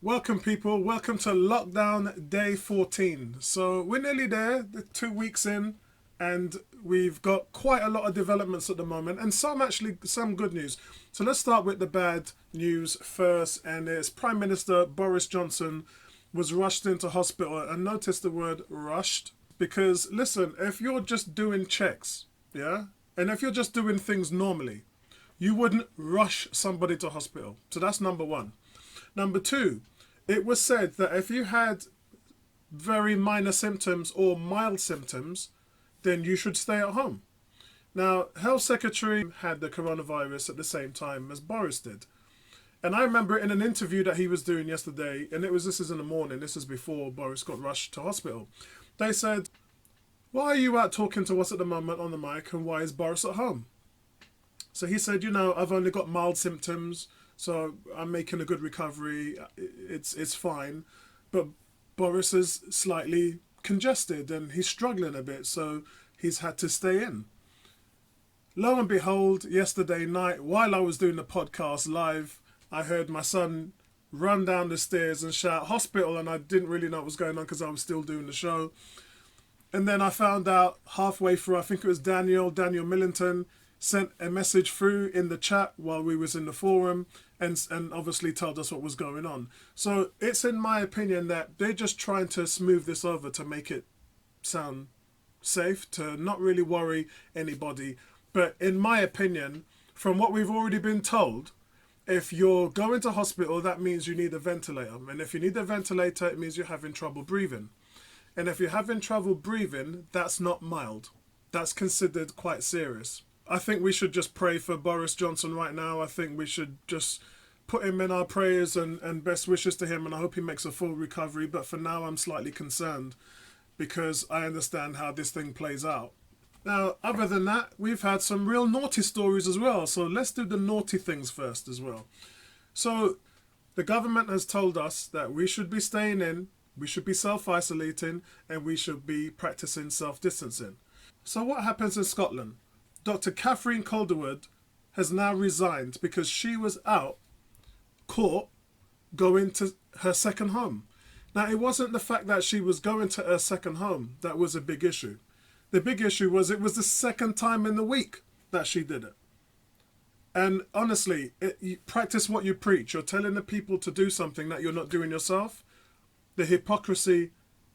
Welcome, people. Welcome to lockdown day 14. So we're nearly there, 2 weeks in, and we've got quite a lot of developments at the moment, and some good news. So let's start with the bad news first, and it's Prime Minister Boris Johnson was rushed into hospital. And notice the word rushed because listen, if you're just doing checks, yeah, and if you're just doing things normally, you wouldn't rush somebody to hospital. So that's number one. Number two, it was said that if you had very minor symptoms or mild symptoms, then you should stay at home. Now, Health Secretary had the coronavirus at the same time as Boris did. And I remember in an interview that he was doing yesterday, and this is in the morning, this is before Boris got rushed to hospital. They said, "Why are you out talking to us at the moment on the mic, and why is Boris at home?" So he said, I've only got mild symptoms, so I'm making a good recovery. It's fine. But Boris is slightly congested and he's struggling a bit, so he's had to stay in. Lo and behold, yesterday night, while I was doing the podcast live, I heard my son run down the stairs and shout, "Hospital," and I didn't really know what was going on because I was still doing the show. And then I found out halfway through, I think it was Daniel Millington, sent a message through in the chat while we was in the forum and obviously told us what was going on. So it's in my opinion that they're just trying to smooth this over to make it sound safe, to not really worry anybody. But in my opinion, from what we've already been told, if you're going to hospital, that means you need a ventilator. And if you need a ventilator, it means you're having trouble breathing. And if you're having trouble breathing, that's not mild. That's considered quite serious. I think we should just pray for Boris Johnson right now. I think we should just put him in our prayers and best wishes to him, and I hope he makes a full recovery. But for now, I'm slightly concerned because I understand how this thing plays out. Now, other than that, we've had some real naughty stories as well. So let's do the naughty things first as well. So the government has told us that we should be staying in, we should be self-isolating, and we should be practicing self-distancing. So what happens in Scotland? Dr. Katherine Calderwood has now resigned because she was caught going to her second home. Now, it wasn't the fact that she was going to her second home that was a big issue. The big issue was it was the second time in the week that she did it. And honestly, you practice what you preach. You're telling the people to do something that you're not doing yourself. The hypocrisy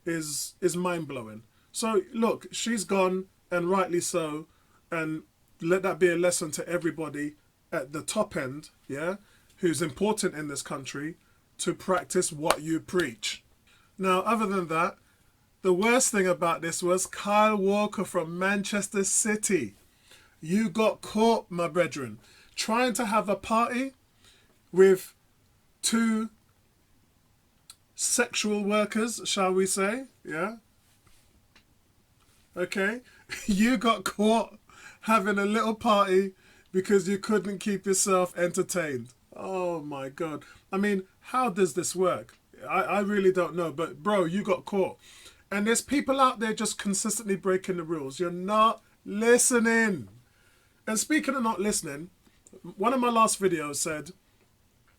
is mind-blowing. So, look, she's gone, and rightly so. And let that be a lesson to everybody at the top end, yeah, who's important in this country, to practice what you preach. Now, other than that, the worst thing about this was Kyle Walker from Manchester City. You got caught, my brethren, trying to have a party with two sexual workers, shall we say, yeah? Okay, you got caught having a little party because you couldn't keep yourself entertained. Oh my God. I mean, how does this work? I really don't know. But bro, you got caught. And there's people out there just consistently breaking the rules. You're not listening. And speaking of not listening, one of my last videos said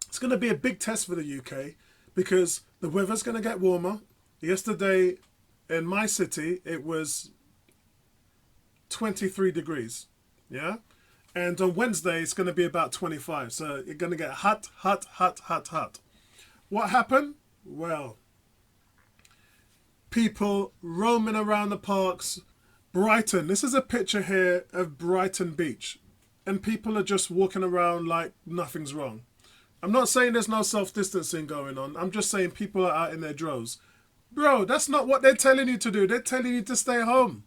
it's going to be a big test for the UK because the weather's going to get warmer. Yesterday in my city, it was 23 degrees, yeah? And on Wednesday, it's going to be about 25. So you're going to get hot. What happened? Well, people roaming around the parks. Brighton, this is a picture here of Brighton Beach. And people are just walking around like nothing's wrong. I'm not saying there's no self-distancing going on. I'm just saying people are out in their droves. Bro, that's not what they're telling you to do. They're telling you to stay home.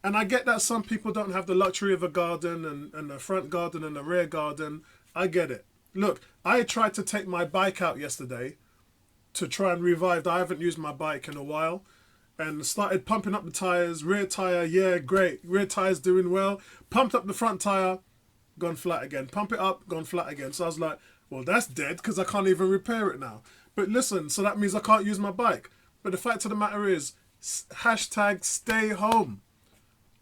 And I get that some people don't have the luxury of a garden and a front garden and a rear garden. I get it. Look, I tried to take my bike out yesterday to try and revive. I haven't used my bike in a while. And started pumping up the tyres. Rear tyre, yeah, great. Rear tyre's doing well. Pumped up the front tyre, gone flat again. Pump it up, gone flat again. So I was like, well, that's dead because I can't even repair it now. But listen, so that means I can't use my bike. But the fact of the matter is, hashtag stay home.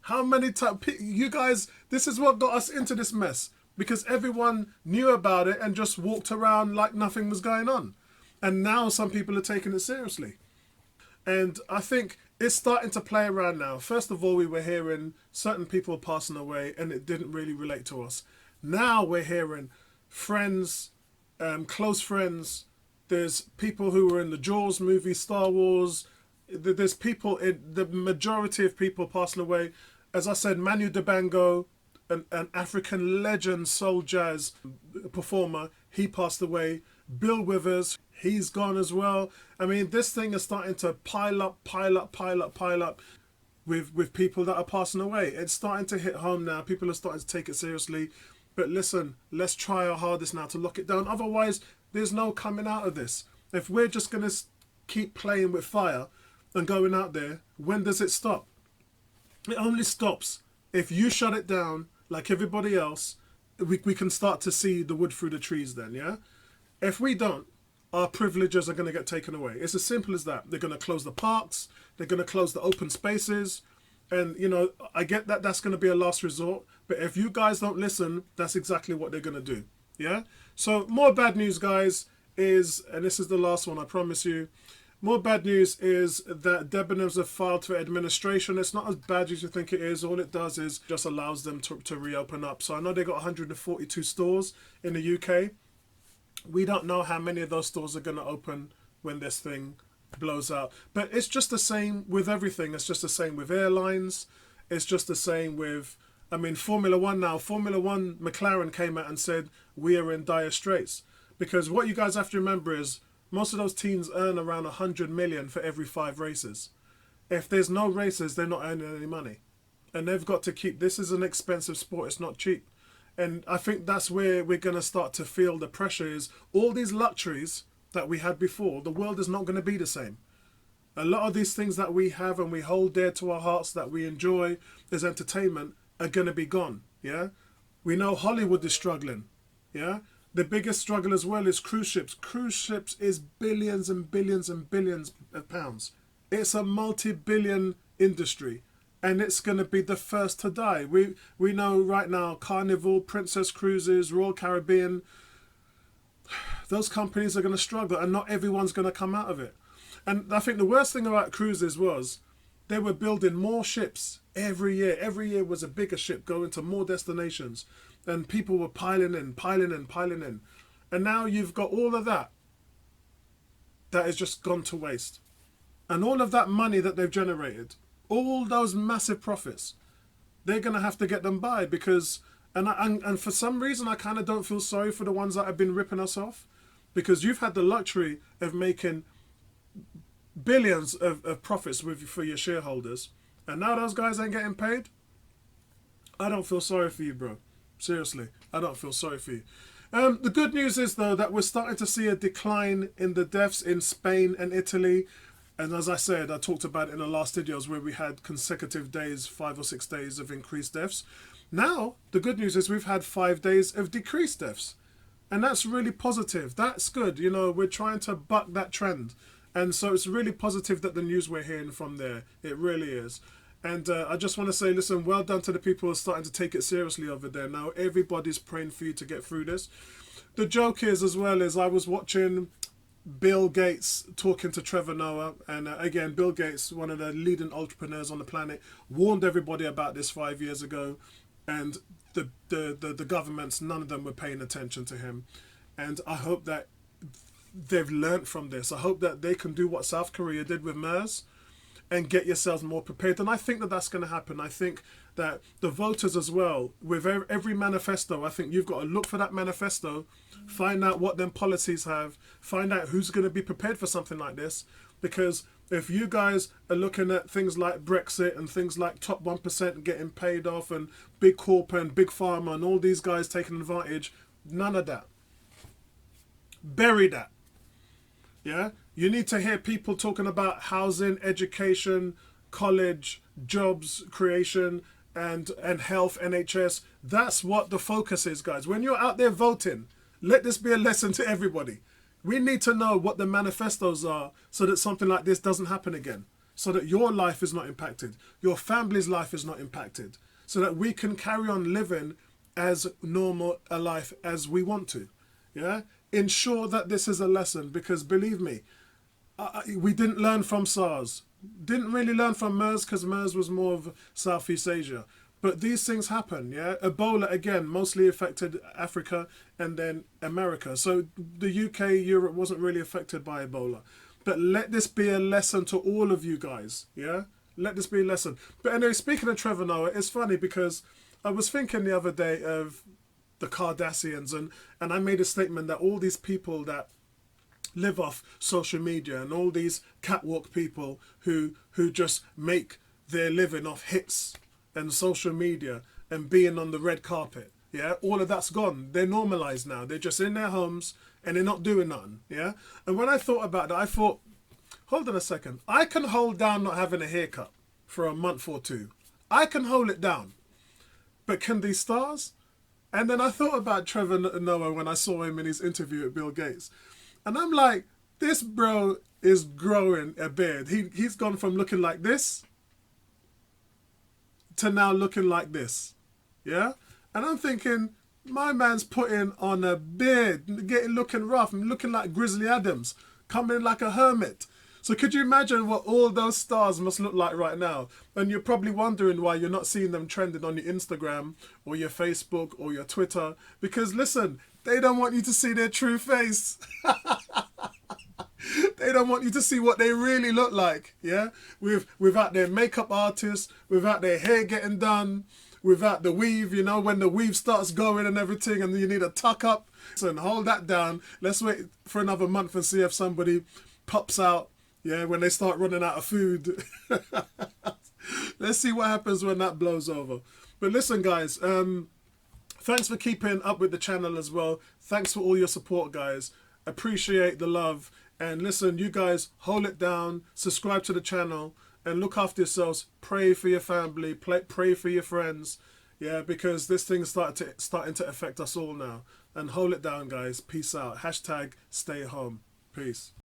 How many times, you guys, this is what got us into this mess. Because everyone knew about it and just walked around like nothing was going on. And now some people are taking it seriously. And I think it's starting to play around now. First of all, we were hearing certain people passing away and it didn't really relate to us. Now we're hearing friends, close friends. There's people who were in the Jaws movie, Star Wars. There's people, the majority of people passing away. As I said, Manu Dibango, an African legend soul jazz performer, he passed away. Bill Withers, he's gone as well. I mean, this thing is starting to pile up with people that are passing away. It's starting to hit home now. People are starting to take it seriously. But listen, let's try our hardest now to lock it down. Otherwise, there's no coming out of this. If we're just going to keep playing with fire and going out there, when does it stop? It only stops if you shut it down like everybody else. We can start to see the wood through the trees then, yeah? If we don't, our privileges are going to get taken away. It's as simple as that. They're going to close the parks. They're going to close the open spaces. And, you know, I get that that's going to be a last resort. But if you guys don't listen, that's exactly what they're going to do. Yeah? So more bad news, guys, is, and this is the last one, I promise you. More bad news is that Debenhams have filed for administration. It's not as bad as you think it is. All it does is just allows them to reopen up. So I know they got 142 stores in the UK. We don't know how many of those stores are going to open when this thing blows out. But it's just the same with everything. It's just the same with airlines. It's just the same with, I mean, Formula One now. Formula One, McLaren came out and said, we are in dire straits. Because what you guys have to remember is most of those teams earn around 100 million for every 5 races. If there's no races, they're not earning any money. And they've got to keep, this is an expensive sport. It's not cheap. And I think that's where we're going to start to feel the pressure is all these luxuries that we had before, the world is not going to be the same. A lot of these things that we have and we hold dear to our hearts that we enjoy as entertainment are going to be gone. Yeah. We know Hollywood is struggling. Yeah. The biggest struggle as well is cruise ships. Cruise ships is billions and billions and billions of pounds. It's a multi-billion industry. And it's going to be the first to die. We know right now, Carnival, Princess Cruises, Royal Caribbean, those companies are going to struggle and not everyone's going to come out of it. And I think the worst thing about cruises was they were building more ships every year. Every year was a bigger ship going to more destinations. And people were piling in. And now you've got all of that has just gone to waste. And all of that money that they've generated, all those massive profits, they're going to have to get them by because, and for some reason, I kind of don't feel sorry for the ones that have been ripping us off because you've had the luxury of making billions of profits for your shareholders. And now those guys ain't getting paid. I don't feel sorry for you, bro. Seriously, I don't feel sorry for you. The good news is, though, that we're starting to see a decline in the deaths in Spain and Italy. And as I said, I talked about it in the last videos where we had consecutive days, 5 or 6 days of increased deaths. Now, the good news is we've had 5 days of decreased deaths. And that's really positive. That's good. You know, we're trying to buck that trend. And so it's really positive that the news we're hearing from there. It really is. And I just want to say, listen, well done to the people who are starting to take it seriously over there. Now, everybody's praying for you to get through this. The joke is, as well, is I was watching Bill Gates talking to Trevor Noah, and again, Bill Gates, one of the leading entrepreneurs on the planet, warned everybody about this 5 years ago, and the governments, none of them were paying attention to him. And I hope that they've learnt from this. I hope that they can do what South Korea did with MERS and get yourselves more prepared. And I think that that's going to happen. I think that the voters as well, with every manifesto, I think you've got to look for that manifesto, find out what them policies have, find out who's going to be prepared for something like this. Because if you guys are looking at things like Brexit and things like top 1% getting paid off and big corp and big pharma and all these guys taking advantage, none of that. Bury that. Yeah? You need to hear people talking about housing, education, college, jobs creation, and health, NHS. That's what the focus is, guys. When you're out there voting, let this be a lesson to everybody. We need to know what the manifestos are so that something like this doesn't happen again. So that your life is not impacted. Your family's life is not impacted. So that we can carry on living as normal a life as we want to. Yeah? ensure that this is a lesson, because believe me, we didn't learn from SARS. Didn't really learn from MERS, because MERS was more of Southeast Asia. But these things happen, yeah? Ebola, again, mostly affected Africa and then America. So the UK, Europe wasn't really affected by Ebola. But let this be a lesson to all of you guys, yeah? Let this be a lesson. But anyway, speaking of Trevor Noah, it's funny because I was thinking the other day of the Kardashians, and I made a statement that all these people that live off social media and all these catwalk people who just make their living off hits and social media and being on the red carpet, yeah, all of that's gone. They're normalized now. They're just in their homes and they're not doing nothing, yeah. And when I thought about that, I thought, hold on a second, I can hold down not having a haircut for a month or two. I can hold it down, but can these stars? And then I thought about Trevor Noah when I saw him in his interview with Bill Gates. And I'm like, this bro is growing a beard. He's gone from looking like this to now looking like this. Yeah? And I'm thinking, my man's putting on a beard, looking rough, looking like Grizzly Adams, coming like a hermit. So could you imagine what all those stars must look like right now? And you're probably wondering why you're not seeing them trending on your Instagram or your Facebook or your Twitter. Because listen, they don't want you to see their true face. They don't want you to see what they really look like, yeah? Without their makeup artist, without their hair getting done, without the weave, you know, when the weave starts going and everything and you need a tuck up. So hold that down. Let's wait for another month and see if somebody pops out, yeah, when they start running out of food. Let's see what happens when that blows over. But listen, guys, thanks for keeping up with the channel as well. Thanks for all your support, guys. Appreciate the love. And listen, you guys, hold it down, subscribe to the channel, and look after yourselves. Pray for your family, pray for your friends, yeah, because this thing is starting to affect us all now. And hold it down, guys. Peace out. Hashtag stay home. Peace.